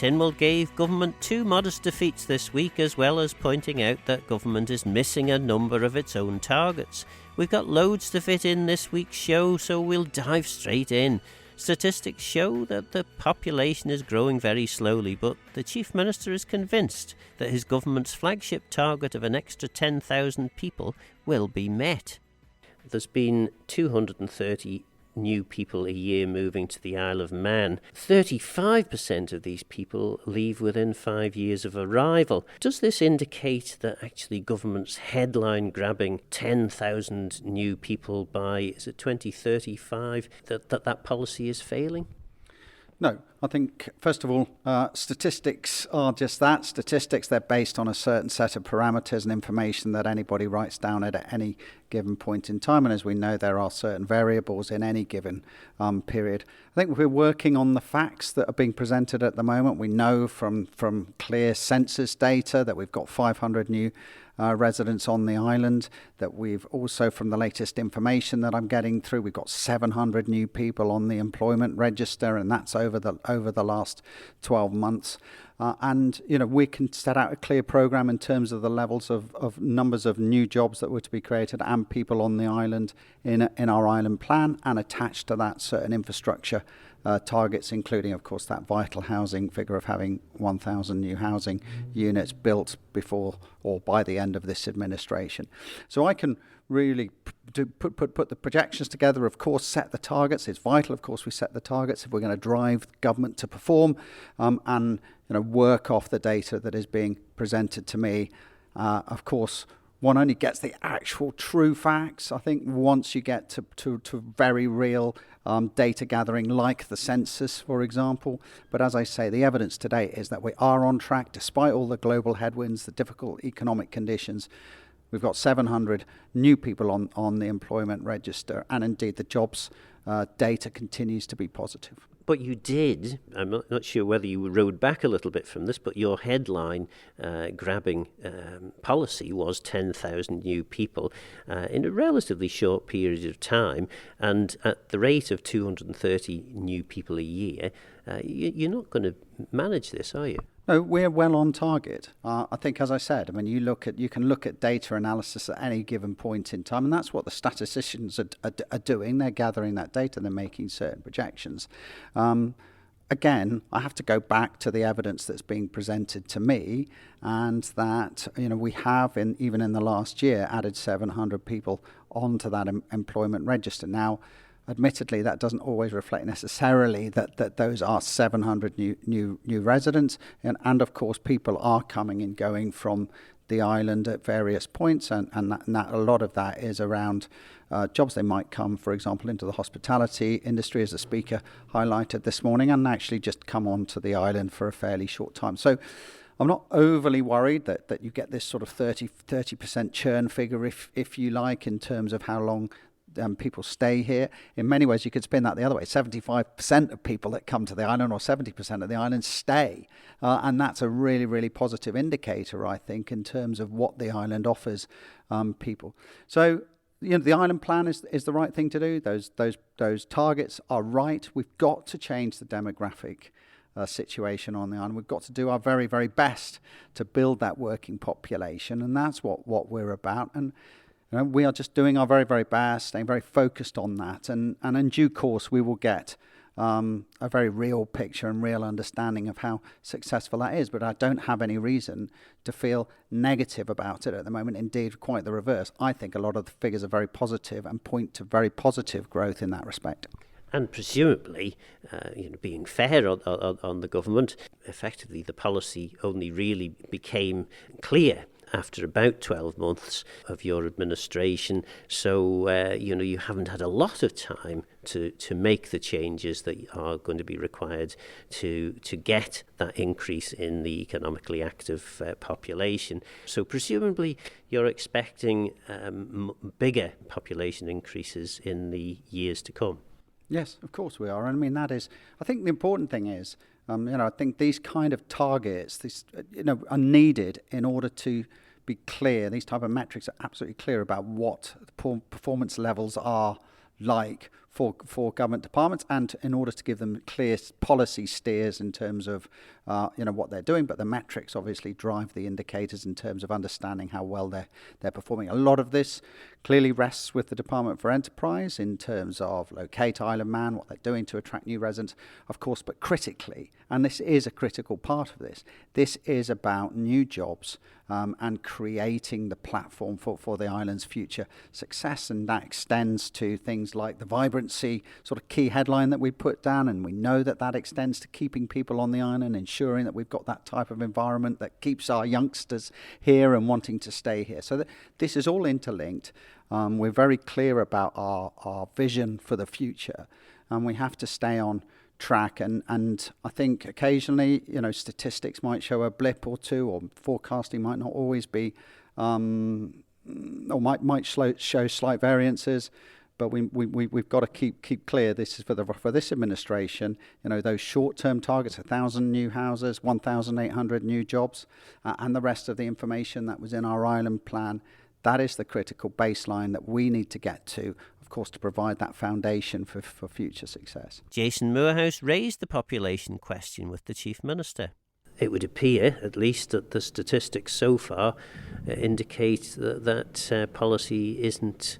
Tynwald gave government two modest defeats this week, as well as pointing out that government is missing a number of its own targets. We've got loads to fit in this week's show, so we'll dive straight in. Statistics show that the population is growing very slowly, but the Chief Minister is convinced that his government's flagship target of an extra 10,000 people will be met. There's been 230 new people a year moving to the Isle of Man. 35% of these people leave within 5 years of arrival. Does this indicate that actually government's headline grabbing 10,000 new people by, is it 2035, that policy is failing? No, I think, first of all, statistics are just that. Statistics, they're based on a certain set of parameters and information that anybody writes down at any given point in time. And as we know, there are certain variables in any given period. I think we're working on the facts that are being presented at the moment. We know from clear census data that we've got 500 new residents on the island, that we've also, from the latest information that I'm getting through, we've got 700 new people on the employment register, and that's over the last 12 months. And, we can set out a clear programme in terms of the levels of numbers of new jobs that were to be created and people on the island in our island plan, and attached to that certain infrastructure targets, including, of course, that vital housing figure of having 1,000 new housing units built before or by the end of this administration. So I can really put the projections together, of course, set the targets. It's vital, of course, we set the targets if we're going to drive government to perform, and work off the data that is being presented to me. Of course, one only gets the actual true facts, I think, once you get to very real data gathering, like the census, for example. But as I say, the evidence today is that we are on track, despite all the global headwinds, the difficult economic conditions. We've got 700 new people on the employment register, and indeed the jobs data continues to be positive. But you did, I'm not sure whether you rode back a little bit from this, but your headline grabbing policy was 10,000 new people in a relatively short period of time, and at the rate of 230 new people a year, you're not going to manage this, are you? No, we're well on target. I think, as I said, you can look at data analysis at any given point in time, and that's what the statisticians are doing. They're gathering that data, they're making certain projections. Again, I have to go back to the evidence that's being presented to me, and that we have, even in the last year, added 700 people onto that employment register. Now, admittedly, that doesn't always reflect necessarily that those are 700 new residents, and of course people are coming and going from the island at various points, and that a lot of that is around jobs. They might come, for example, into the hospitality industry, as the speaker highlighted this morning, and actually just come onto the island for a fairly short time. So I'm not overly worried that you get this sort of 30% churn figure, if you like, in terms of how long people stay here. In many ways, you could spin that the other way. 75% of people that come to the island, or 70% of the island, stay. And that's a really, really positive indicator, I think, in terms of what the island offers people. So, the island plan is the right thing to do. Those targets are right. We've got to change the demographic situation on the island. We've got to do our very, very best to build that working population, and that's what we're about. And we are just doing our very, very best, staying very focused on that. And in due course, we will get a very real picture and real understanding of how successful that is. But I don't have any reason to feel negative about it at the moment. Indeed, quite the reverse. I think a lot of the figures are very positive and point to very positive growth in that respect. And presumably, being fair on the government, effectively the policy only really became clear after about 12 months of your administration. So, you haven't had a lot of time to make the changes that are going to be required to get that increase in the economically active population. So presumably you're expecting bigger population increases in the years to come. Yes, of course we are. I think the important thing is, I think these kind of targets, are needed in order to be clear. These type of metrics are absolutely clear about what the performance levels are like for government departments, and in order to give them clear policy steers in terms of what they're doing. But the metrics obviously drive the indicators in terms of understanding how well they're performing. A lot of this clearly rests with the Department for Enterprise in terms of locate Isle of Man, what they're doing to attract new residents, of course, but critically, and this is a critical part of this is about new jobs and creating the platform for the island's future success. And that extends to things like the vibrancy sort of key headline that we put down, and we know that extends to keeping people on the island, ensuring that we've got that type of environment that keeps our youngsters here and wanting to stay here. So this is all interlinked. We're very clear about our vision for the future, and we have to stay on track. And I think occasionally, statistics might show a blip or two, or forecasting might not always be, or might show slight variances. But we've got to keep clear. This is for this administration. Those short-term targets: 1,000 new houses, 1,800 new jobs, and the rest of the information that was in our island plan. That is the critical baseline that we need to get to, of course, to provide that foundation for future success. Jason Moorhouse raised the population question with the Chief Minister. It would appear, at least, that the statistics so far indicate that policy isn't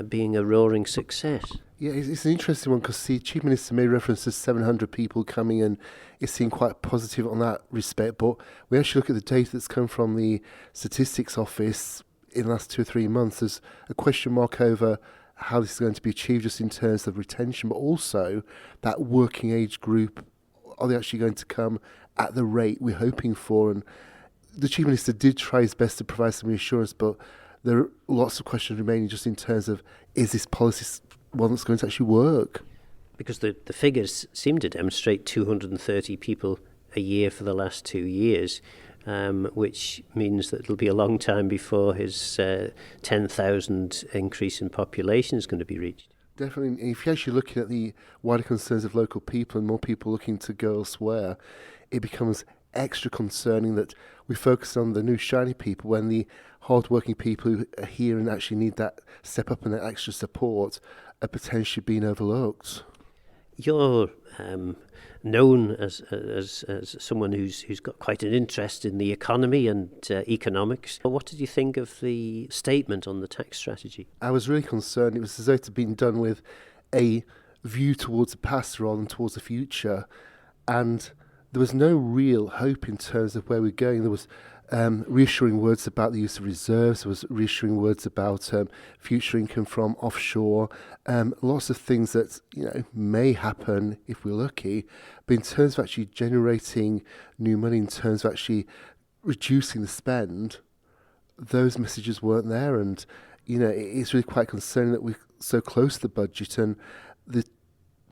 being a roaring success. Yeah, it's an interesting one because the Chief Minister made reference to 700 people coming, and it seemed quite positive on that respect. But we actually look at the data that's come from the Statistics Office in the last 2 or 3 months. There's a question mark over how this is going to be achieved, just in terms of retention, but also that working age group. Are they actually going to come at the rate we're hoping for? And the Chief Minister did try his best to provide some reassurance, but there are lots of questions remaining just in terms of, is this policy one that's going to actually work? Because the figures seem to demonstrate 230 people a year for the last 2 years, which means that it'll be a long time before his 10,000 increase in population is going to be reached. Definitely. If you're actually looking at the wider concerns of local people and more people looking to go elsewhere, it becomes extra concerning that we focus on the new shiny people when the hard-working people who are here and actually need that step up and that extra support are potentially being overlooked. You're known as someone who's got quite an interest in the economy and economics. What did you think of the statement on the tax strategy? I was really concerned. It was as though it had been done with a view towards the past rather than towards the future, and there was no real hope in terms of where we're going. There was reassuring words about the use of reserves. There was reassuring words about future income from offshore. Lots of things that may happen if we're lucky. But in terms of actually generating new money, in terms of actually reducing the spend, those messages weren't there. And it's really quite concerning that we're so close to the budget, and the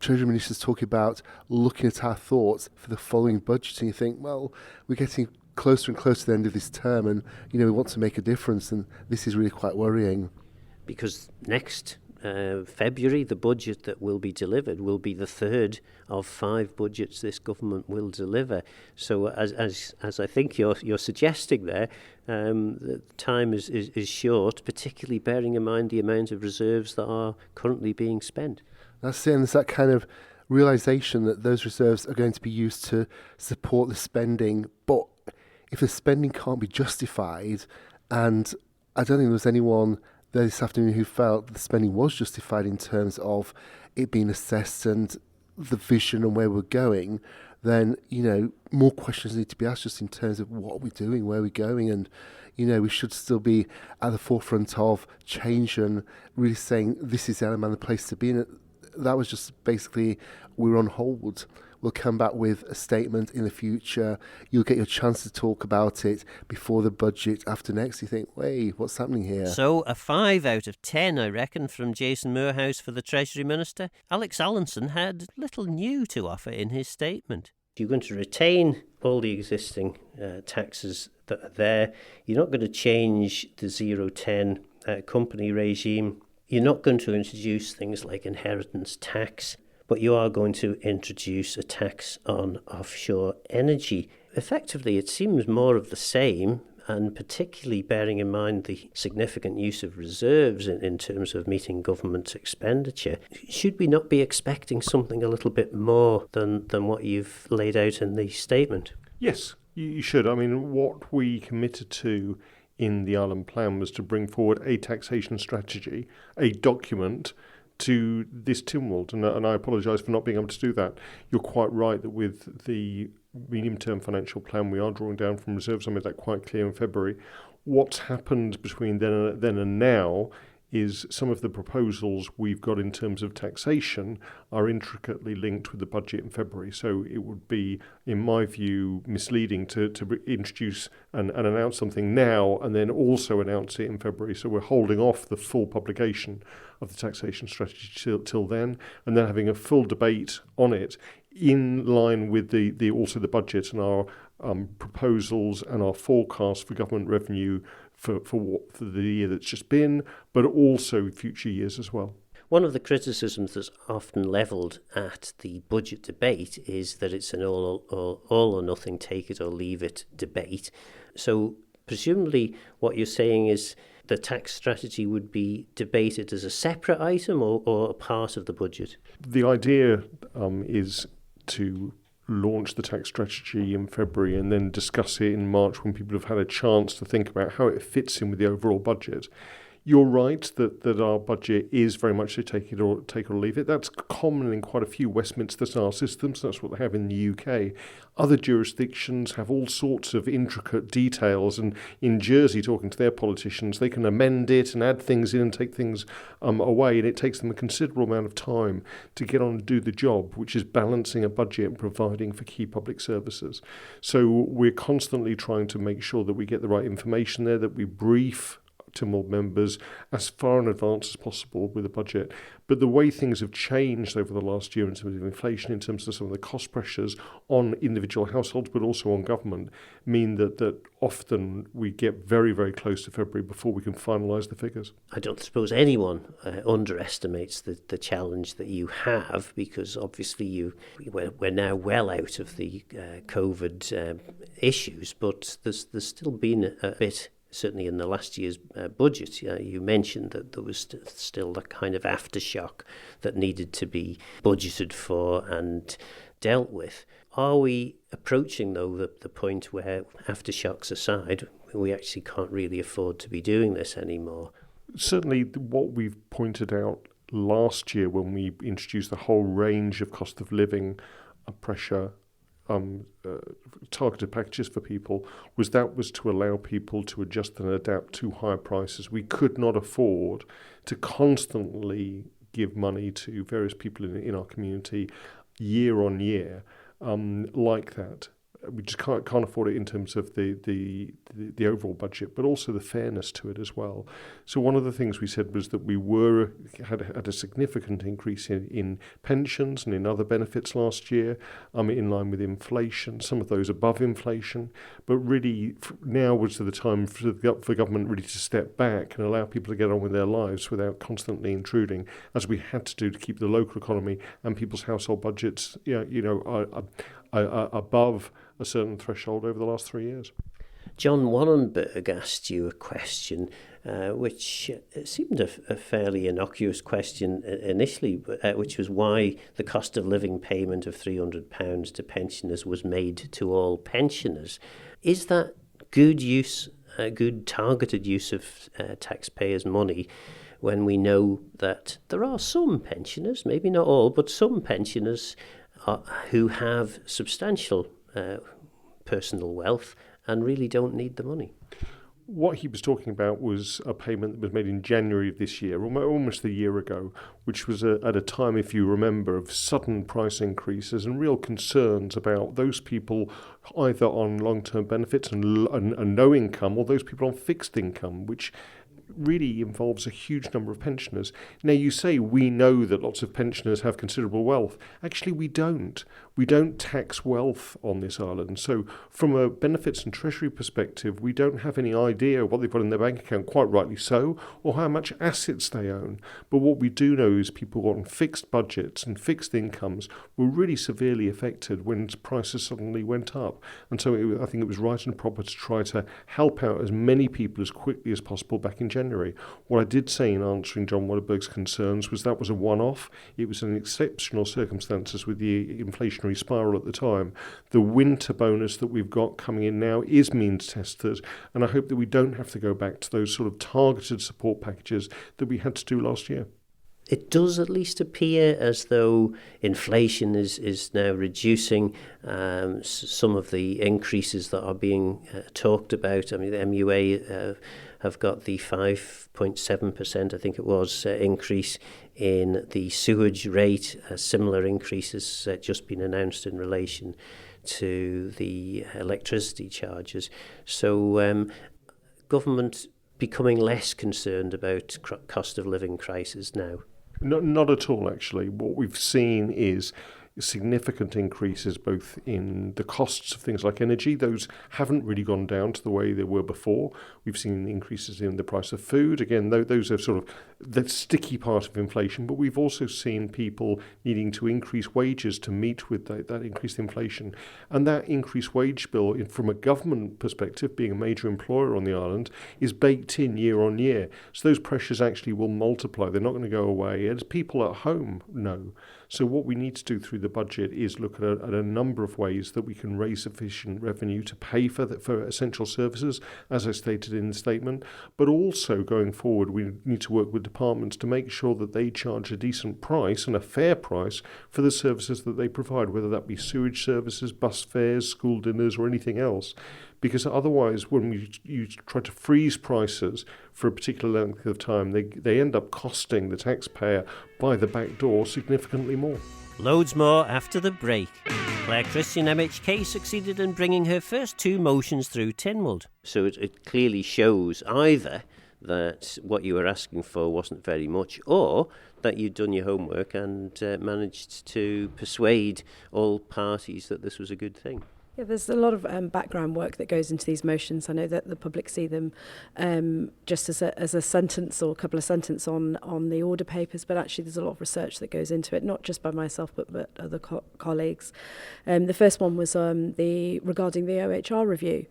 Treasury Minister is talking about looking at our thoughts for the following budget, and you think, well, we're getting closer and closer to the end of this term, and we want to make a difference, and this is really quite worrying. Because next February, the budget that will be delivered will be the third of 5 budgets this government will deliver. So as I think you're suggesting there, the time is short, particularly bearing in mind the amount of reserves that are currently being spent. That's it, and there's that kind of realisation that those reserves are going to be used to support the spending, but if the spending can't be justified, and I don't think there was anyone there this afternoon who felt the spending was justified in terms of it being assessed and the vision and where we're going, then, more questions need to be asked just in terms of what are we doing, where are we going, and, we should still be at the forefront of change and really saying this is the element, the place to be. And that was just basically, we're on hold. We'll come back with a statement in the future. You'll get your chance to talk about it before the budget after next. You think, wait, what's happening here? So a 5 out of 10, I reckon, from Jason Moorhouse for the Treasury Minister. Alex Allinson had little new to offer in his statement. You're going to retain all the existing taxes that are there. You're not going to change the 0-10 company regime. You're not going to introduce things like inheritance tax, but you are going to introduce a tax on offshore energy. Effectively, it seems more of the same, and particularly bearing in mind the significant use of reserves in terms of meeting government expenditure, should we not be expecting something a little bit more than what you've laid out in the statement? Yes, you should. I mean, what we committed to in the Ireland Plan was to bring forward a taxation strategy, a document to this Tynwald, and I apologise for not being able to do that. You're quite right that with the medium-term financial plan, we are drawing down from reserves. I made that quite clear in February. What's happened between then and now is some of the proposals we've got in terms of taxation are intricately linked with the budget in February. So it would be, in my view, misleading to introduce and announce something now and then also announce it in February. So we're holding off the full publication of the taxation strategy till then, and then having a full debate on it in line with the also the budget and our proposals and our forecast for government revenue for the year that's just been, but also future years as well. One of the criticisms that's often levelled at the budget debate is that it's an all or nothing, take it or leave it debate. So presumably what you're saying is the tax strategy would be debated as a separate item or a part of the budget? The idea is to launch the tax strategy in February and then discuss it in March when people have had a chance to think about how it fits in with the overall budget. You're right that our budget is very much a take it or leave it. That's common in quite a few Westminster-style systems. That's what they have in the UK. Other jurisdictions have all sorts of intricate details, and in Jersey, talking to their politicians, they can amend it and add things in and take things away, and it takes them a considerable amount of time to get on and do the job, which is balancing a budget and providing for key public services. So we're constantly trying to make sure that we get the right information there, that we brief Tynwald members as far in advance as possible with the budget. But the way things have changed over the last year in terms of inflation, in terms of some of the cost pressures on individual households, but also on government, mean that often we get very, very close to February before we can finalise the figures. I don't suppose anyone underestimates the challenge that you have, because obviously we're now well out of the COVID issues, but there's still been a bit. Certainly in the last year's budget, you mentioned that there was still that kind of aftershock that needed to be budgeted for and dealt with. Are we approaching, though, the point where, aftershocks aside, we actually can't really afford to be doing this anymore? Certainly what we've pointed out last year when we introduced the whole range of cost of living pressure targeted packages for people was to allow people to adjust and adapt to higher prices. We could not afford to constantly give money to various people in our community year on year like that. We just can't afford it in terms of the overall budget, but also the fairness to it as well. So one of the things we said was that we had a significant increase in pensions and in other benefits last year, in line with inflation, some of those above inflation. But really now was the time for government really to step back and allow people to get on with their lives without constantly intruding, as we had to do to keep the local economy and people's household budgets, above a certain threshold over the last 3 years. John Wannenberg asked you a question which seemed a fairly innocuous question initially, which was why the cost of living payment of £300 to pensioners was made to all pensioners. Is that good targeted use of taxpayers' money when we know that there are some pensioners, maybe not all, but some pensioners who have substantial personal wealth and really don't need the money? What he was talking about was a payment that was made in January of this year, almost a year ago, which was at a time, if you remember, of sudden price increases and real concerns about those people either on long-term benefits and no income, or those people on fixed income, which really involves a huge number of pensioners. Now, you say we know that lots of pensioners have considerable wealth. Actually, we don't. We don't tax wealth on this island. So from a benefits and Treasury perspective, we don't have any idea what they've got in their bank account, quite rightly so, or how much assets they own. But what we do know is people on fixed budgets and fixed incomes were really severely affected when prices suddenly went up. And so I think it was right and proper to try to help out as many people as quickly as possible back in January. What I did say in answering John Waterberg's concerns was that was a one-off. It was an exceptional circumstances with the inflationary spiral at the time. The winter bonus that we've got coming in now is means tested, and I hope that we don't have to go back to those sort of targeted support packages that we had to do last year. It does at least appear as though inflation is now reducing. Some of the increases that are being talked about, I mean, the MUA have got the 5.7%, I think it was, increase in the sewage rate. A similar increase has just been announced in relation to the electricity charges. So government becoming less concerned about cost of living crisis now. Not at all, actually. What we've seen is significant increases both in the costs of things like energy. Those haven't really gone down to the way they were before. We've seen increases in the price of food. Again, those are sort of the sticky part of inflation, but we've also seen people needing to increase wages to meet with that increased inflation. And that increased wage bill, from a government perspective, being a major employer on the island, is baked in year on year. So those pressures actually will multiply. They're not going to go away, as people at home know. So what we need to do through the budget is look at a number of ways that we can raise sufficient revenue to pay for essential services, as I stated in the statement, but also going forward we need to work with departments to make sure that they charge a decent price and a fair price for the services that they provide, whether that be sewage services, bus fares, school dinners or anything else. Because otherwise, when you try to freeze prices for a particular length of time, they end up costing the taxpayer by the back door significantly more. Loads more after the break. Claire Christian MHK succeeded in bringing her first 2 motions through Tynwald. So it clearly shows either that what you were asking for wasn't very much, or that you'd done your homework and managed to persuade all parties that this was a good thing. Yeah, there's a lot of background work that goes into these motions. I know that the public see them just as a sentence or a couple of sentences on the order papers, but actually there's a lot of research that goes into it, not just by myself but other colleagues. The first one was regarding the OHR review.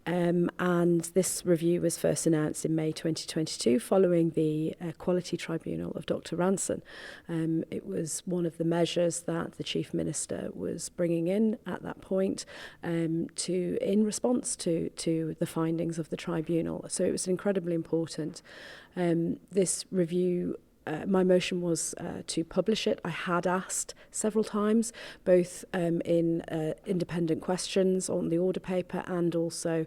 And this review was first announced in May 2022 following the Quality Tribunal of Dr. Ranson. It was one of the measures that the Chief Minister was bringing in at that point in response to the findings of the tribunal. So it was incredibly important. This review, my motion was to publish it. I had asked several times, both in independent questions on the order paper and also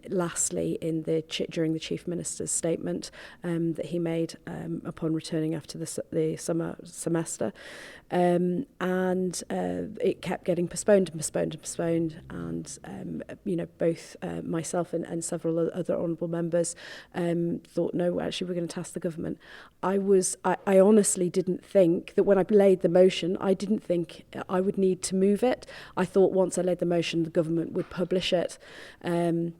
lastly during the Chief Minister's statement that he made upon returning after the summer semester. And it kept getting postponed and both myself and several other honourable members thought, no, actually we're going to task the government. I honestly didn't think that when I laid the motion, I didn't think I would need to move it. I thought once I laid the motion, the government would publish it. But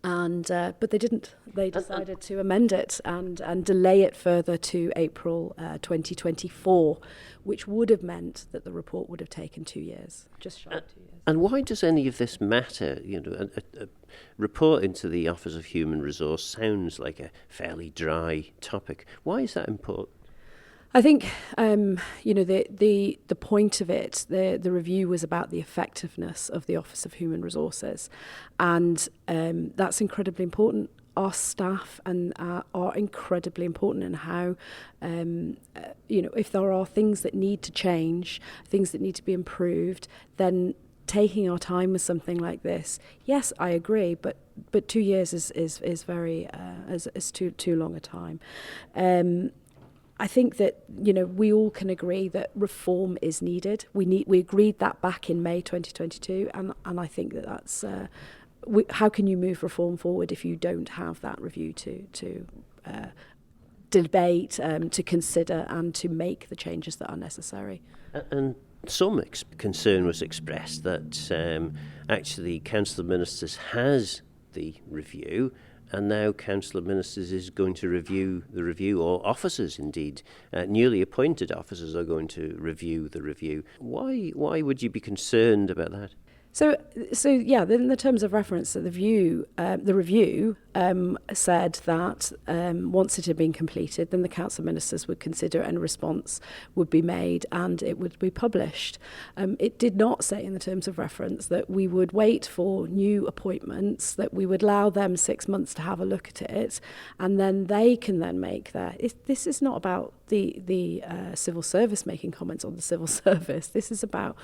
they didn't. They decided to amend it and delay it further to April 2024, which would have meant that the report would have taken 2 years, just shy of 2 years. And why does any of this matter? A report into the Office of Human Resource sounds like a fairly dry topic. Why is that important? I think, the point of it, the review was about the effectiveness of the Office of Human Resources, and that's incredibly important. Our staff are incredibly important in how, if there are things that need to change, things that need to be improved, then taking our time with something like this, yes, I agree, but 2 years is very is too long a time. I think that we all can agree that reform is needed. We agreed that back in May 2022, and I think that's how can you move reform forward if you don't have that review to debate, to consider and to make the changes that are necessary. And some concern was expressed that actually Council of Ministers has the review, and now Council of Ministers is going to review the review, or officers indeed, newly appointed officers are going to review the review. Why would you be concerned about that? So yeah, in the terms of reference, the review said that once it had been completed, then the Council of Ministers would consider and a response would be made and it would be published. It did not say in the terms of reference that we would wait for new appointments, that we would allow them 6 months to have a look at it, and then they can then make their... This is not about the civil service making comments on the civil service. This is about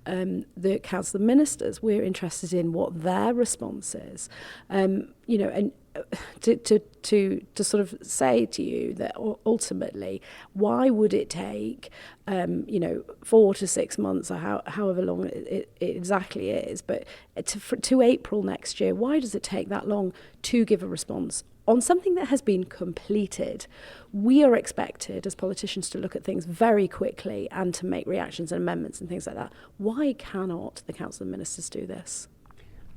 the Council of Ministers. We're interested in what their response is. And to sort of say to you that ultimately, why would it take 4 to 6 months, or however long it exactly is, but to April next year, why does it take that long to give a response on something that has been completed? We are expected as politicians to look at things very quickly and to make reactions and amendments and things like that. Why cannot the Council of Ministers do this?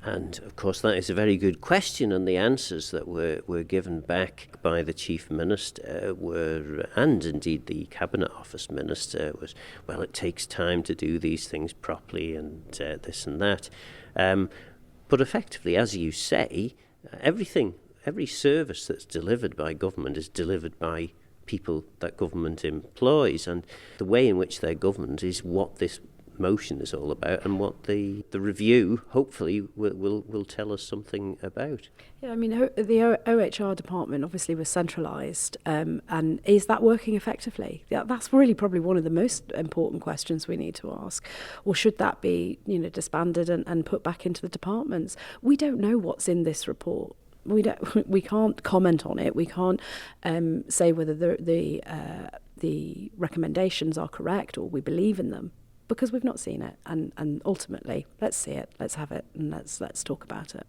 And of course that is a very good question, and the answers that were given back by the Chief Minister were, and indeed the Cabinet Office Minister, was, well, it takes time to do these things properly and this and that. But effectively, as you say, every service that's delivered by government is delivered by people that government employs, and the way in which they're governed is what this motion is all about, and what the review hopefully will tell us something about. Yeah, I mean, the OHR department obviously was centralised, and is that working effectively? That's really probably one of the most important questions we need to ask. Or should that be, disbanded and put back into the departments? We don't know what's in this report. We can't comment on it. We can't say whether the recommendations are correct or we believe in them, because we've not seen it. And ultimately, let's see it, let's have it, and let's talk about it.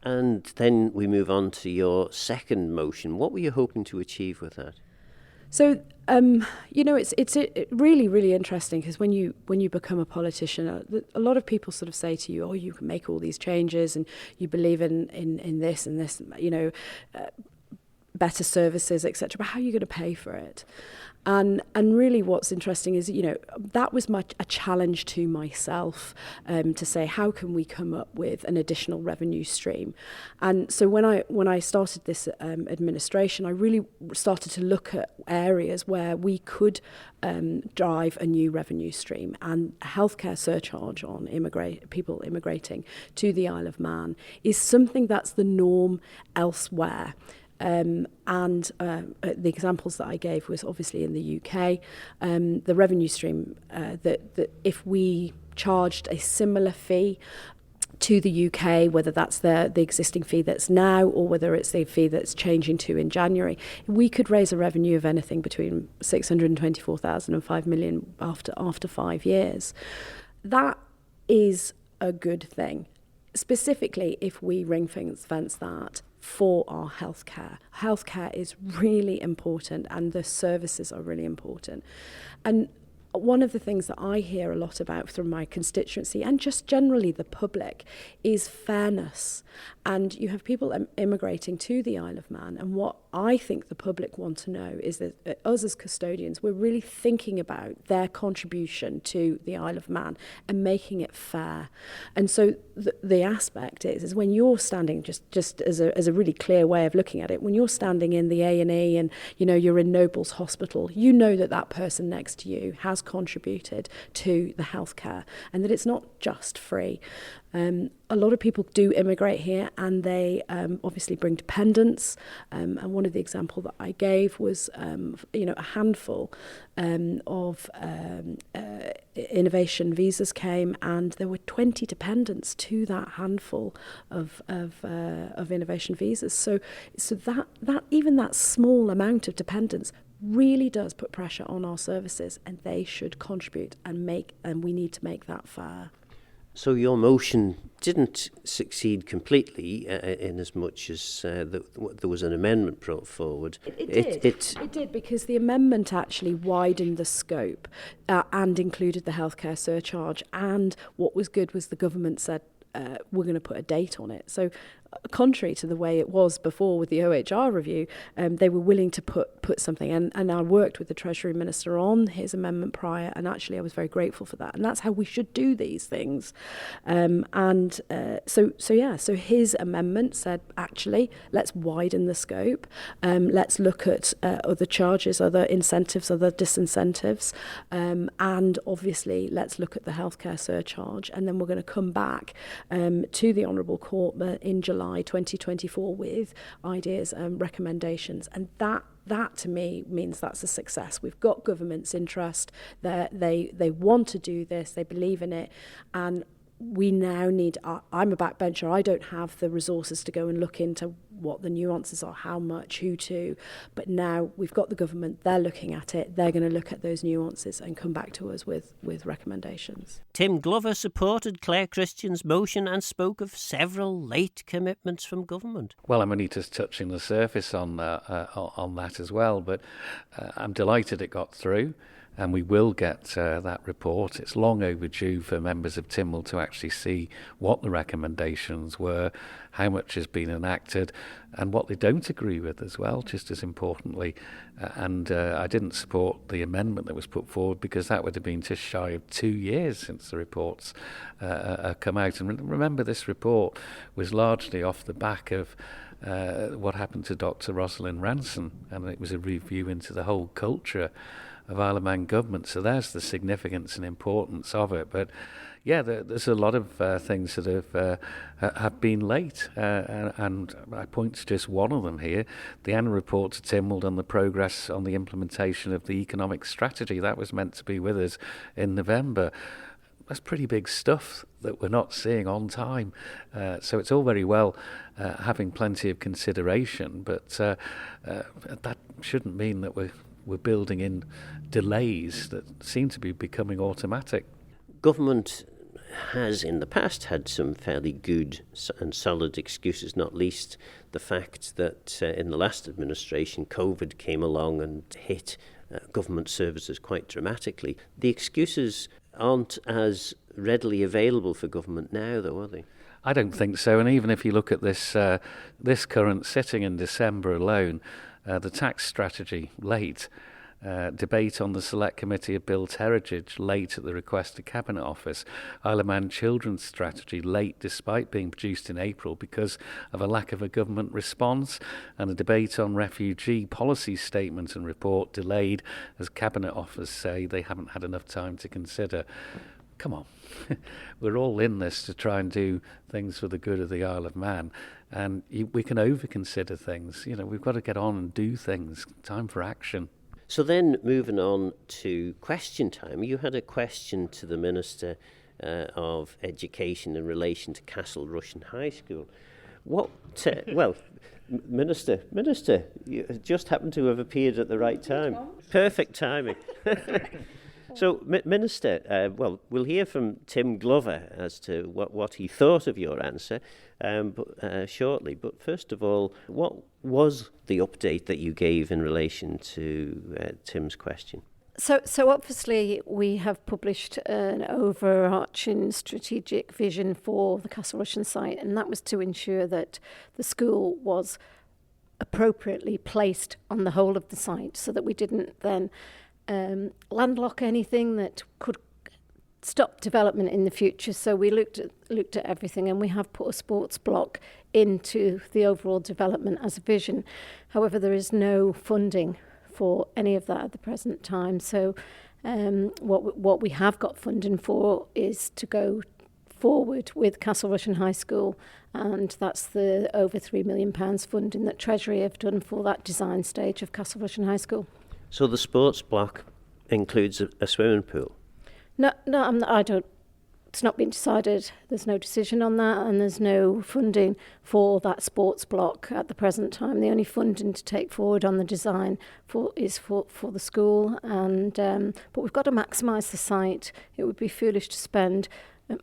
And then we move on to your second motion. What were you hoping to achieve with that? So, it's really, really interesting, because when you become a politician, a lot of people sort of say to you, oh, you can make all these changes and you believe in this and this, better services, etc. But how are you going to pay for it? And really what's interesting is, that was a challenge to myself, to say, how can we come up with an additional revenue stream? And so when I started this administration, I really started to look at areas where we could drive a new revenue stream, and a healthcare surcharge on people immigrating to the Isle of Man is something that's the norm elsewhere. And the examples that I gave was obviously in the UK. The revenue stream, that if we charged a similar fee to the UK, whether that's the existing fee that's now or whether it's the fee that's changing to in January, we could raise a revenue of anything between 624,000 and 5 million after 5 years. That is a good thing, specifically if we ring-fence that for our healthcare. Healthcare is really important, and the services are really important. And one of the things that I hear a lot about from my constituency and just generally the public is fairness. And you have people immigrating to the Isle of Man, and what I think the public want to know is that us as custodians, we're really thinking about their contribution to the Isle of Man and making it fair. And so the aspect is when you're standing, just as a really clear way of looking at it, when you're standing in the A&E and you're in Nobles Hospital, that person next to you has contributed to the healthcare, and that it's not just free. A lot of people do immigrate here, and they obviously bring dependents. And one of the examples that I gave was, a handful of innovation visas came, and there were 20 dependents to that handful of innovation visas. So that even that small amount of dependents really does put pressure on our services, and they should contribute and we need to make that fair. So your motion didn't succeed completely in as much as there was an amendment brought forward. It did, because the amendment actually widened the scope and included the healthcare surcharge. And what was good was the government said, we're going to put a date on it. So contrary to the way it was before with the OHR review, they were willing to put something. And I worked with the Treasury Minister on his amendment prior, and actually I was very grateful for that. And that's how we should do these things. So his amendment said, actually, let's widen the scope. Let's look at other charges, other incentives, other disincentives. And obviously, let's look at the healthcare surcharge. And then we're going to come back to the Honourable Court in July 2024 with ideas and recommendations. And that to me means that's a success. We've got government's interest. They want to do this. They believe in it. And we now need, I'm a backbencher, I don't have the resources to go and look into what the nuances are, how much, who to, but now we've got the government, they're looking at it, they're going to look at those nuances and come back to us with recommendations. Tim Glover supported Claire Christian's motion and spoke of several late commitments from government. Well, I'm only just touching the surface on that as well, but I'm delighted it got through. And we will get that report. It's long overdue for members of Tynwald to actually see what the recommendations were, how much has been enacted, and what they don't agree with as well, just as importantly. I didn't support the amendment that was put forward because that would have been just shy of 2 years since the reports come out. And remember, this report was largely off the back of what happened to Dr. Rosalind Ranson, and it was a review into the whole culture of Isle of Man government. So there's the significance and importance of it. But yeah, there's a lot of things that have been late, and I point to just one of them here: the annual report to Tynwald on the progress on the implementation of the economic strategy. That was meant to be with us in November. That's pretty big stuff that we're not seeing on time. So it's all very well having plenty of consideration, but that shouldn't mean that we're building in delays that seem to be becoming automatic. Government has in the past had some fairly good and solid excuses, not least the fact that in the last administration COVID came along and hit government services quite dramatically. The excuses aren't as readily available for government now, though, are they? I don't think so. And even if you look at this current sitting in December alone, the tax strategy late, debate on the Select Committee of Built Heritage late at the request of Cabinet Office, Isle of Man Children's Strategy late despite being produced in April because of a lack of a government response, and a debate on refugee policy statement and report delayed as Cabinet Office say they haven't had enough time to consider. Come on, we're all in this to try and do things for the good of the Isle of Man, and we can over-consider things. You know, we've got to get on and do things. Time for action. So then, moving on to question time, you had a question to the Minister of Education in relation to Castle Rushen High School. Minister, you just happened to have appeared at the right time. Perfect timing. So, Minister, we'll hear from Tim Glover as to what he thought of your answer shortly. But first of all, what was the update that you gave in relation to Tim's question? So obviously we have published an overarching strategic vision for the Castle Rushen site, and that was to ensure that the school was appropriately placed on the whole of the site so that we didn't then landlock anything that could stop development in the future. So we looked at everything, and we have put a sports block into the overall development as a vision. However, there is no funding for any of that at the present time. So what we have got funding for is to go forward with Castle Rushen High School, and that's the over £3 million funding that Treasury have done for that design stage of Castle Rushen High School. So the sports block includes a swimming pool? No, I don't. It's not been decided. There's no decision on that, and there's no funding for that sports block at the present time. The only funding to take forward on the design is for the school, and but we've got to maximise the site. It would be foolish to spend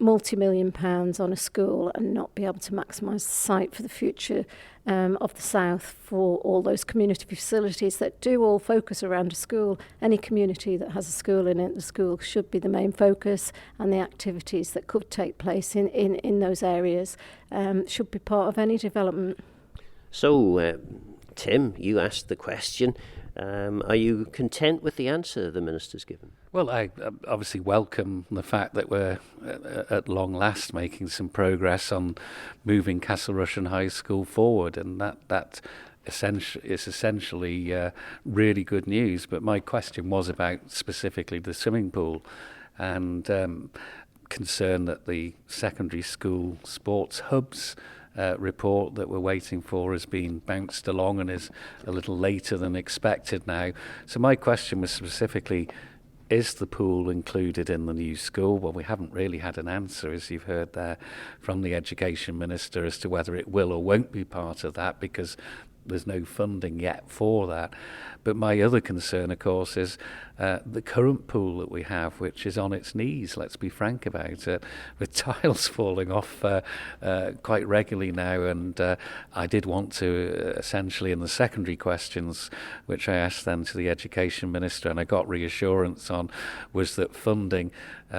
multi-million pounds on a school and not be able to maximise the site for the future of the South for all those community facilities that do all focus around a school. Any community that has a school in it, the school should be the main focus, and the activities that could take place in those areas should be part of any development. So, Tim, you asked the question. Are you content with the answer the Minister's given? Well, I obviously welcome the fact that we're at long last making some progress on moving Castle Rushen High School forward, and that is essentially really good news. But my question was about specifically the swimming pool, and concern that the secondary school sports hubs report that we're waiting for has been bounced along and is a little later than expected now. So my question was specifically, is the pool included in the new school? Well, we haven't really had an answer, as you've heard there from the Education Minister, as to whether it will or won't be part of that, because there's no funding yet for that. But my other concern, of course, is the current pool that we have, which is on its knees, let's be frank about it, with tiles falling off quite regularly now. And I did want to, essentially, in the secondary questions, which I asked then to the Education Minister, and I got reassurance on, was that funding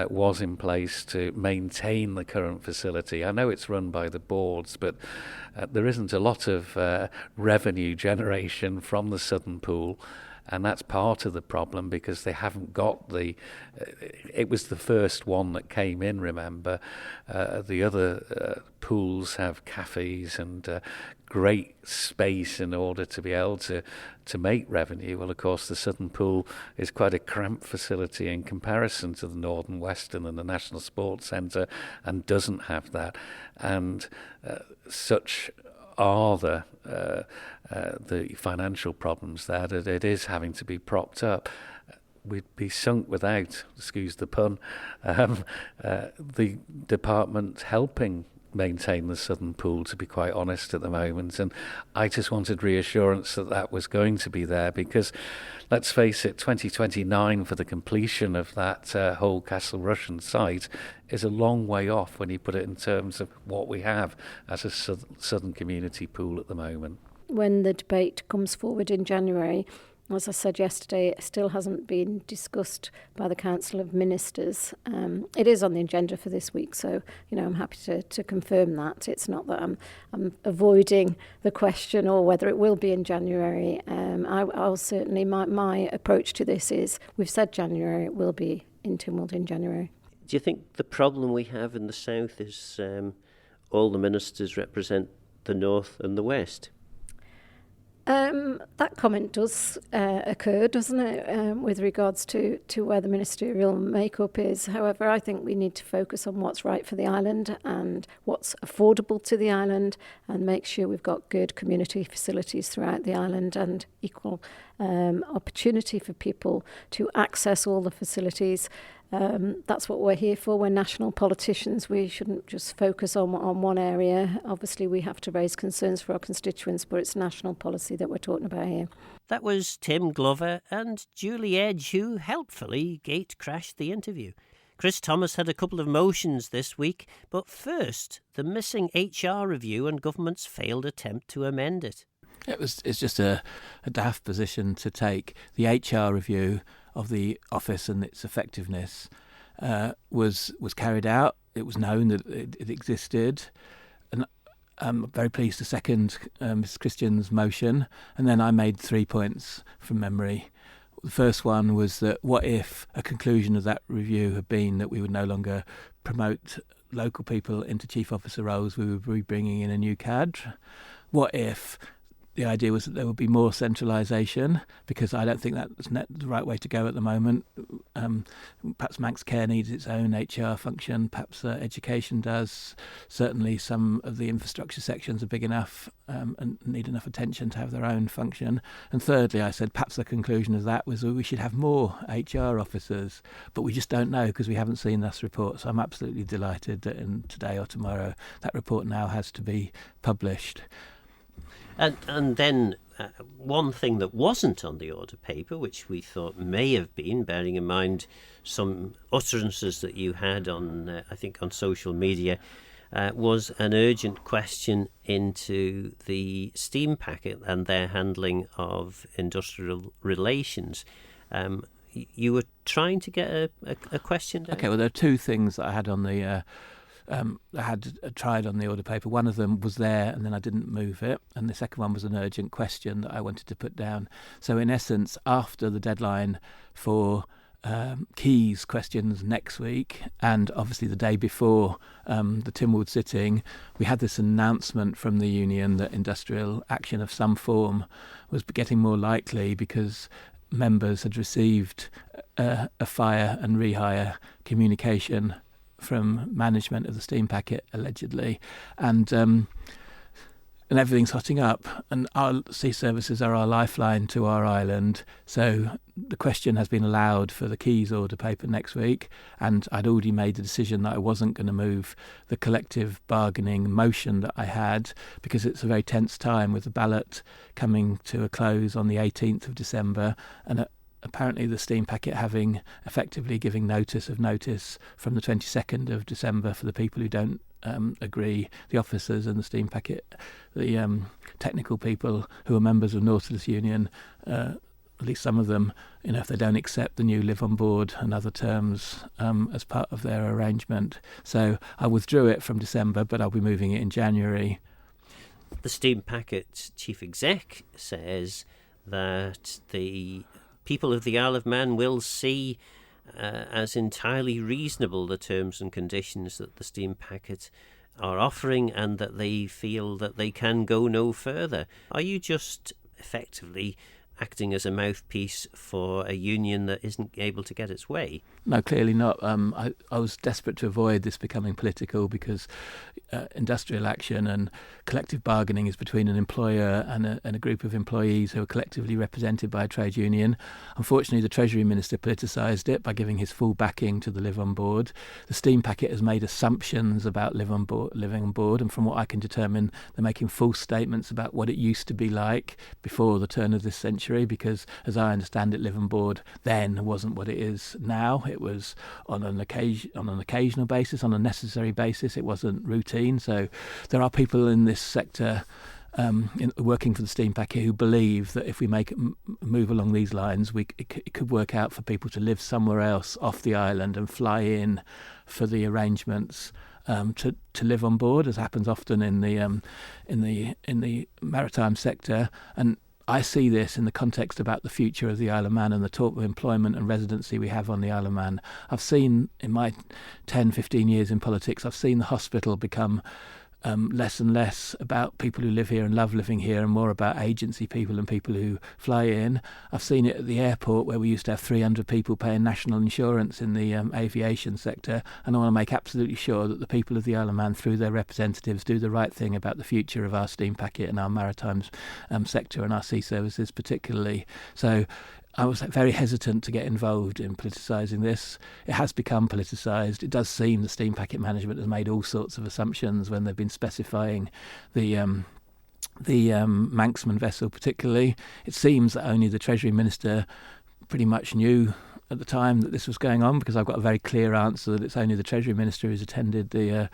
was in place to maintain the current facility. I know it's run by the boards, but there isn't a lot of revenue generation from the southern pool, and that's part of the problem, because they haven't got the it was the first one that came in, remember. The other pools have cafes and great space in order to be able to make revenue. Well, of course, the southern pool is quite a cramped facility in comparison to the northern, western and the National Sports Centre, and doesn't have that. And such are the financial problems there, that it is having to be propped up. We'd be sunk without, excuse the pun, the department helping maintain the southern pool, to be quite honest, at the moment. And I just wanted reassurance that that was going to be there, because let's face it, 2029 for the completion of that whole Castle Rushen site is a long way off when you put it in terms of what we have as a southern community pool at the moment. When the debate comes forward in January, as I said yesterday, it still hasn't been discussed by the Council of Ministers. It is on the agenda for this week, so I'm happy to confirm that. It's not that I'm avoiding the question or whether it will be in January. I'll certainly, my approach to this is, we've said January, it will be in Tynwald in January. Do you think the problem we have in the south is all the ministers represent the north and the west? That comment does occur, doesn't it, with regards to where the ministerial makeup is. However, I think we need to focus on what's right for the island and what's affordable to the island, and make sure we've got good community facilities throughout the island and equal opportunity for people to access all the facilities. That's what we're here for. We're national politicians. We shouldn't just focus on one area. Obviously, we have to raise concerns for our constituents, but it's national policy that we're talking about here. That was Tim Glover and Julie Edge, who helpfully gate-crashed the interview. Chris Thomas had a couple of motions this week, but first, the missing HR review and government's failed attempt to amend it. It's just a daft position to take. The HR review of the office and its effectiveness was carried out. It was known that it existed, and I'm very pleased to second Ms Christian's motion. And then I made 3 points from memory. The first one was that what if a conclusion of that review had been that we would no longer promote local people into chief officer roles, we would be bringing in a new cadre? What if the idea was that there would be more centralisation, because I don't think that's the right way to go at the moment. Perhaps Manx Care needs its own HR function, perhaps education does. Certainly some of the infrastructure sections are big enough and need enough attention to have their own function. And thirdly, I said perhaps the conclusion of that was we should have more HR officers, but we just don't know because we haven't seen this report. So I'm absolutely delighted that today or tomorrow that report now has to be published. And then one thing that wasn't on the order paper, which we thought may have been, bearing in mind some utterances that you had on, I think, on social media, was an urgent question into the steam packet and their handling of industrial relations. You were trying to get a question down? Okay, well, there are two things that I had on the I had tried on the order paper. One of them was there and then I didn't move it, and the second one was an urgent question that I wanted to put down. So in essence, after the deadline for keys questions next week, and obviously the day before the Tynwald sitting, we had this announcement from the union that industrial action of some form was getting more likely because members had received a fire and rehire communication from management of the steam packet, allegedly, and everything's hotting up, and our sea services are our lifeline to our island. So the question has been allowed for the keys order paper next week, and I'd already made the decision that I wasn't going to move the collective bargaining motion that I had, because it's a very tense time with the ballot coming to a close on the 18th of December, and apparently the steam packet having effectively giving notice from the 22nd of December for the people who don't agree, the officers and the steam packet, the technical people who are members of Nautilus Union, at least some of them, if they don't accept the new live on board and other terms as part of their arrangement. So I withdrew it from December, but I'll be moving it in January. The steam packet chief exec says that the people of the Isle of Man will see as entirely reasonable the terms and conditions that the steam packet are offering, and that they feel that they can go no further. Are you just effectively acting as a mouthpiece for a union that isn't able to get its way? No, clearly not. I was desperate to avoid this becoming political, because industrial action and collective bargaining is between an employer and a group of employees who are collectively represented by a trade union. Unfortunately, the Treasury Minister politicised it by giving his full backing to the live on board. The steam packet has made assumptions about living on board, and from what I can determine, they're making false statements about what it used to be like before the turn of this century, because as I understand it, live on board then wasn't what it is now. It was on an occasional basis, on a necessary basis. It wasn't routine. So there are people in this sector working for the steam packet who believe that if we make move along these lines, it could work out for people to live somewhere else off the island and fly in for the arrangements to live on board, as happens often in the maritime sector. And I see this in the context about the future of the Isle of Man and the talk of employment and residency we have on the Isle of Man. I've seen, in my 10, 15 years in politics, I've seen the hospital become less and less about people who live here and love living here, and more about agency people and people who fly in. I've seen it at the airport, where we used to have 300 people paying national insurance in the aviation sector, and I want to make absolutely sure that the people of the Isle of Man, through their representatives, do the right thing about the future of our steam packet and our maritime sector and our sea services particularly. So I was very hesitant to get involved in politicising this. It has become politicised. It does seem the steam packet management has made all sorts of assumptions when they've been specifying the Manxman vessel particularly. It seems that only the Treasury Minister pretty much knew at the time that this was going on, because I've got a very clear answer that it's only the Treasury Minister who's attended the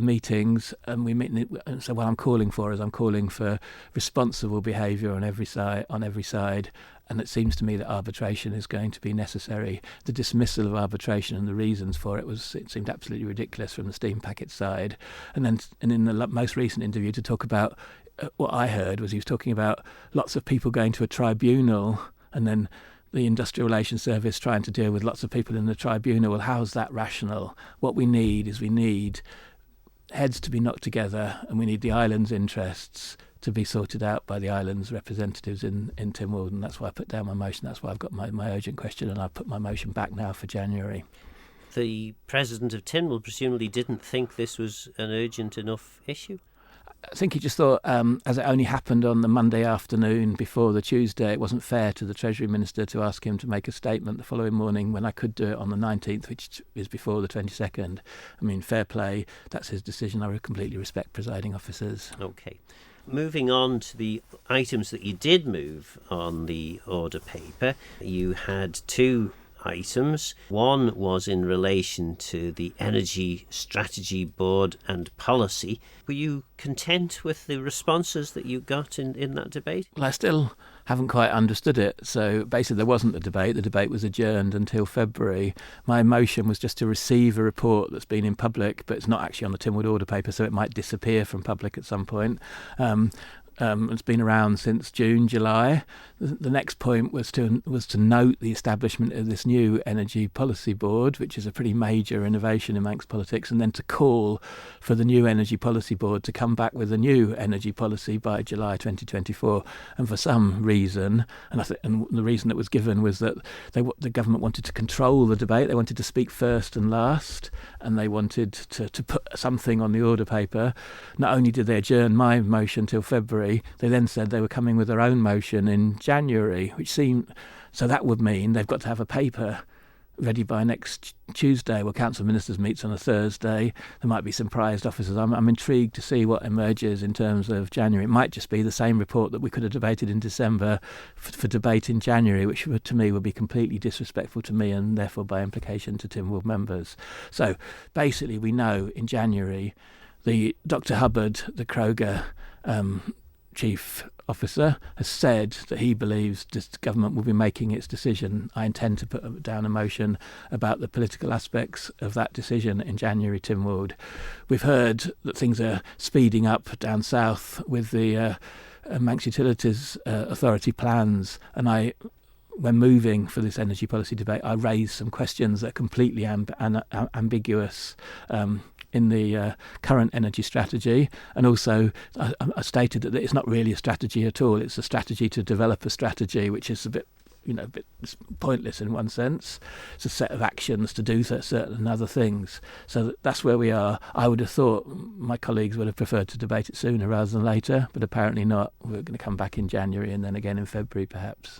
meetings, and we meet. And so what I'm calling for responsible behaviour on every side. And it seems to me that arbitration is going to be necessary. The dismissal of arbitration and the reasons for it seemed absolutely ridiculous from the steam packet side. And in the most recent interview, to talk about what I heard was he was talking about lots of people going to a tribunal, and then the Industrial Relations Service trying to deal with lots of people in the tribunal. Well, how's that rational? What we need heads to be knocked together, and we need the island's interests to be sorted out by the island's representatives in Tynwald, and that's why I put down my motion. That's why I've got my urgent question, and I've put my motion back now for January. The president of Tynwald presumably didn't think this was an urgent enough issue? I think he just thought, as it only happened on the Monday afternoon before the Tuesday, it wasn't fair to the Treasury Minister to ask him to make a statement the following morning when I could do it on the 19th, which is before the 22nd. I mean, fair play. That's his decision. I completely respect presiding officers. OK. moving on to the items that you did move on the order paper, you had two items. One was in relation to the Energy Strategy Board and Policy. Were you content with the responses that you got in that debate? Well, I still haven't quite understood it. So basically there wasn't a debate. The debate was adjourned until February. My motion was just to receive a report that's been in public, but it's not actually on the Tynwald order paper, so it might disappear from public at some point. It's been around since June, July. The next point was to note the establishment of this new Energy Policy Board, which is a pretty major innovation in Manx politics, and then to call for the new Energy Policy Board to come back with a new energy policy by July 2024. And for some reason, and the reason that was given was that the government wanted to control the debate. They wanted to speak first and last, and they wanted to put something on the order paper. Not only did they adjourn my motion till February, they then said they were coming with their own motion in January, which seemed... So that would mean they've got to have a paper ready by next Tuesday. Well, Council of Ministers meets on a Thursday. There might be some prized officers. I'm intrigued to see what emerges in terms of January. It might just be the same report that we could have debated in December for debate in January, which to me would be completely disrespectful to me and therefore by implication to Tynwald members. So basically we know in January Dr Hubbard, the Kroger chief officer, has said that he believes this government will be making its decision. I intend to put down a motion about the political aspects of that decision in January, Tynwald. We've heard that things are speeding up down south with the Manx Utilities Authority plans, and when moving for this energy policy debate, I raised some questions that are completely ambiguous in the current energy strategy, and also I stated that it's not really a strategy at all. It's a strategy to develop a strategy, which is a bit pointless in one sense. It's a set of actions to do certain other things. So that's where we are. I would have thought my colleagues would have preferred to debate it sooner rather than later, but apparently not. We're going to come back in January and then again in February, perhaps.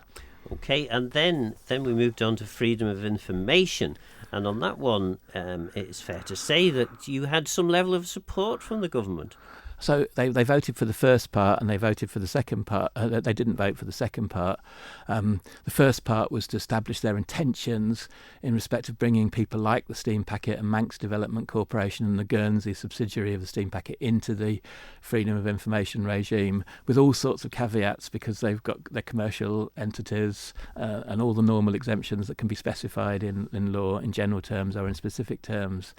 Okay, and then we moved on to freedom of information. And on that one, it's fair to say that you had some level of support from the government. So they voted for the first part and they voted for the second part. They didn't vote for the second part. The first part was to establish their intentions in respect of bringing people like the Steam Packet and Manx Development Corporation and the Guernsey subsidiary of the Steam Packet into the freedom of information regime, with all sorts of caveats, because they've got their commercial entities and all the normal exemptions that can be specified in law in general terms or in specific terms.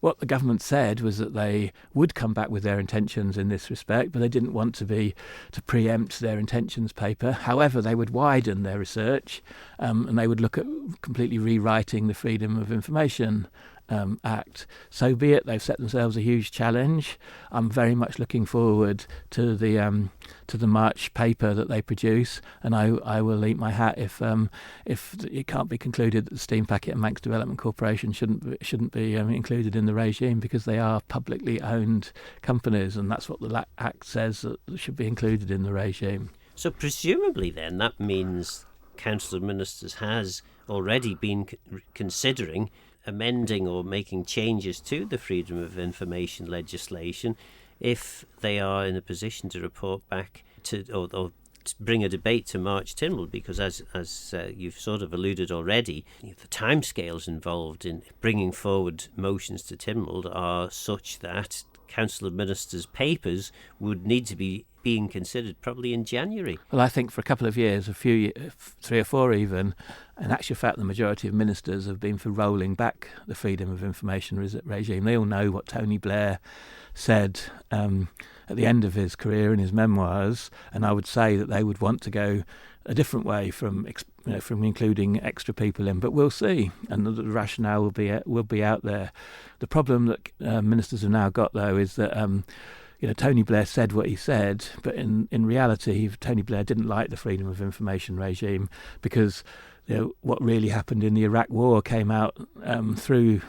What the government said was that they would come back with their intentions in this respect, but they didn't want to preempt their intentions paper. However, they would widen their research and they would look at completely rewriting the Freedom of Information Act. So be it. They've set themselves a huge challenge. I'm very much looking forward to the March paper that they produce, and I will eat my hat if it can't be concluded that the Steam Packet and Manx Development Corporation shouldn't be included in the regime, because they are publicly owned companies, and that's what the Act says that should be included in the regime. So presumably then that means Council of Ministers has already been considering amending or making changes to the Freedom of Information legislation if they are in a position to report back to or to bring a debate to March Tynwald, because as you've sort of alluded already, the timescales involved in bringing forward motions to Tynwald are such that Council of Ministers papers would need to be being considered probably in January. Well, I think for a couple of years, 3 or 4 even, in actual fact the majority of ministers have been for rolling back the Freedom of Information regime. They all know what Tony Blair said at the end of his career in his memoirs, and I would say that they would want to go a different way from including extra people in, but we'll see, and the rationale will be out there. The problem that ministers have now got, though, is that Tony Blair said what he said, but in reality, Tony Blair didn't like the Freedom of Information regime, because what really happened in the Iraq War came out through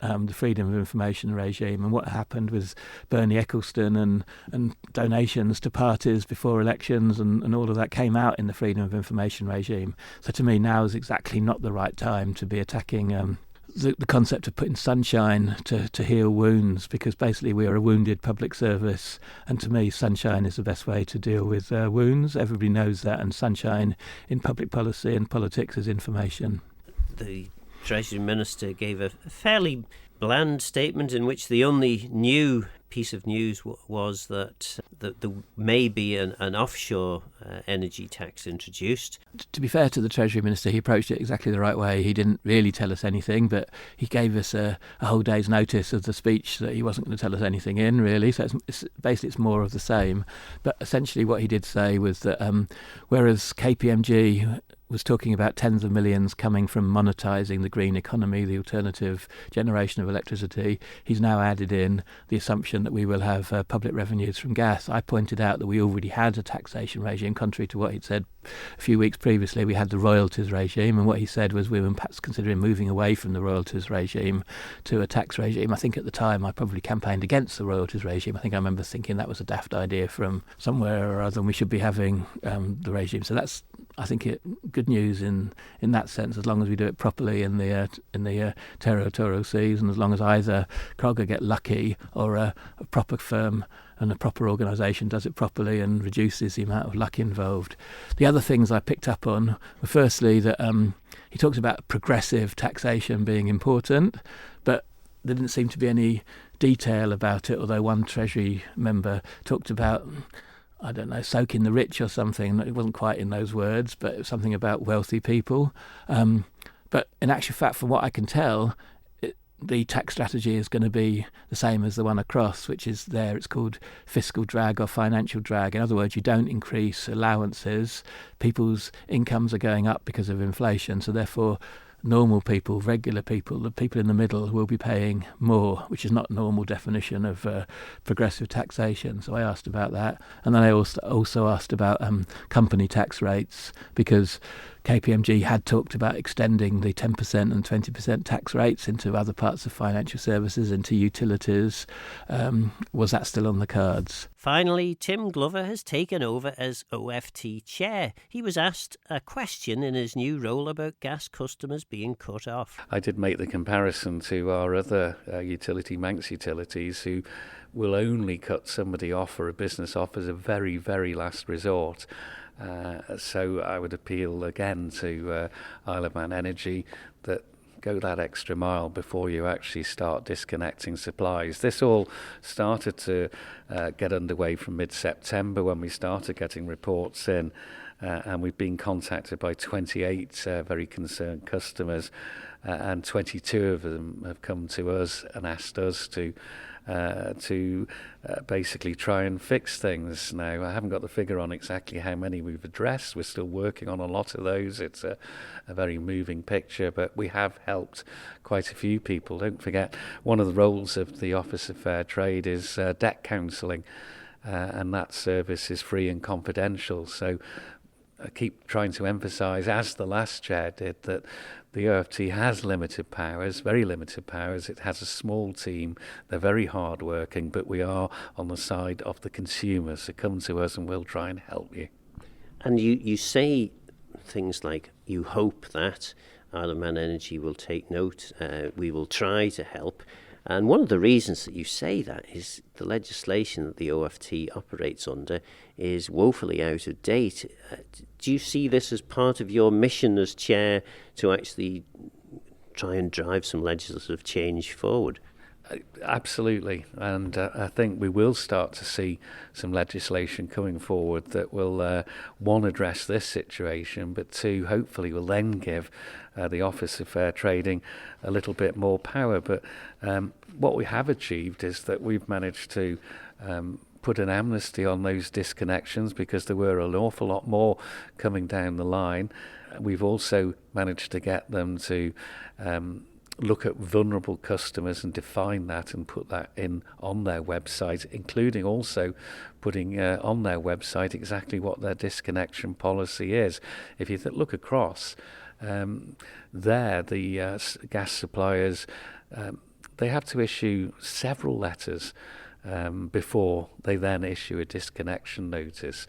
the Freedom of Information regime, and what happened was Bernie Ecclestone and donations to parties before elections and all of that came out in the Freedom of Information regime. So to me, now is exactly not the right time to be attacking the concept of putting sunshine to heal wounds, because basically we are a wounded public service, and to me sunshine is the best way to deal with wounds. Everybody knows that, and sunshine in public policy and politics is information. The Treasury Minister gave a fairly bland statement in which the only new piece of news was that there may be an offshore energy tax introduced. To be fair to the Treasury Minister, he approached it exactly the right way. He didn't really tell us anything, but he gave us a whole day's notice of the speech that he wasn't going to tell us anything in, really. So it's more of the same. But essentially what he did say was that whereas KPMG was talking about tens of millions coming from monetising the green economy, the alternative generation of electricity, he's now added in the assumption that we will have public revenues from gas. I pointed out that we already had a taxation regime, contrary to what he'd said a few weeks previously. We had the royalties regime, and what he said was we were perhaps considering moving away from the royalties regime to a tax regime. I think at the time I probably campaigned against the royalties regime. I think I remember thinking that was a daft idea from somewhere or other, and we should be having the regime. So that's, I think, good news in that sense, as long as we do it properly in the territorial seas, and as long as either Crogga get lucky or a proper firm and a proper organisation does it properly and reduces the amount of luck involved. The other things I picked up on were firstly that he talks about progressive taxation being important, but there didn't seem to be any detail about it, although one Treasury member talked about, I don't know, soaking the rich or something. It wasn't quite in those words, but it was something about wealthy people. But in actual fact, from what I can tell, the tax strategy is going to be the same as the one across, which is there. It's called fiscal drag or financial drag. In other words, you don't increase allowances. People's incomes are going up because of inflation, so therefore normal people, regular people, the people in the middle will be paying more, which is not a normal definition of progressive taxation. So I asked about that. And then I also asked about company tax rates, because KPMG had talked about extending the 10% and 20% tax rates into other parts of financial services, into utilities. Was that still on the cards? Finally, Tim Glover has taken over as OFT chair. He was asked a question in his new role about gas customers being cut off. I did make the comparison to our other utility, Manx Utilities, who will only cut somebody off or a business off as a very, very last resort. So I would appeal again to Isle of Man Energy that go that extra mile before you actually start disconnecting supplies. This all started to get underway from mid-September when we started getting reports in, and we've been contacted by 28 very concerned customers, and 22 of them have come to us and asked us to basically try and fix things. Now, I haven't got the figure on exactly how many we've addressed. We're still working on a lot of those. It's a very moving picture, but we have helped quite a few people. Don't forget, one of the roles of the Office of Fair Trade is debt counselling, and that service is free and confidential. So I keep trying to emphasise, as the last chair did, that the OFT has limited powers, very limited powers. It has a small team. They're very hard-working, but we are on the side of the consumers. So come to us and we'll try and help you. And you say things like, you hope that Isle of Man Energy will take note, we will try to help. And one of the reasons that you say that is the legislation that the OFT operates under is woefully out of date. Do you see this as part of your mission as chair to actually try and drive some legislative change forward? Absolutely, and I think we will start to see some legislation coming forward that will, one, address this situation, but two, hopefully will then give the Office of Fair Trading a little bit more power. But what we have achieved is that we've managed to put an amnesty on those disconnections, because there were an awful lot more coming down the line. We've also managed to get them to look at vulnerable customers and define that and put that in on their website, including also putting on their website exactly what their disconnection policy is. If you look across the gas suppliers, they have to issue several letters before they then issue a disconnection notice.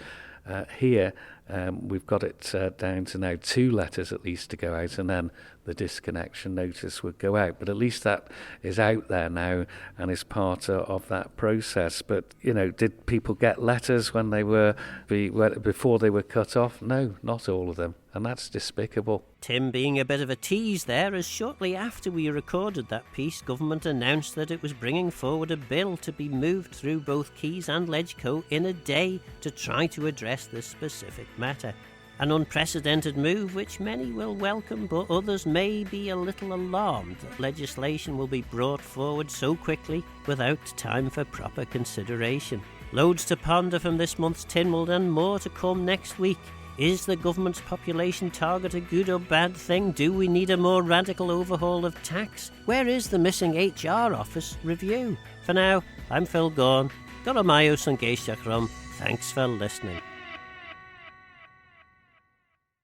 Here, We've got it down to now 2 letters at least to go out, and then the disconnection notice would go out. But at least that is out there now and is part of that process. But, did people get letters when they were before they were cut off? No, not all of them. And that's despicable. Tim being a bit of a tease there, as shortly after we recorded that piece, government announced that it was bringing forward a bill to be moved through both Keys and Ledgeco in a day to try to address this specific matter. An unprecedented move which many will welcome, but others may be a little alarmed that legislation will be brought forward so quickly without time for proper consideration. Loads to ponder from this month's Tynwald and more to come next week. Is the government's population target a good or bad thing? Do we need a more radical overhaul of tax? Where is the missing HR office review? For now, I'm Phil Gorn. Goramayo Sangeishachram. Thanks for listening.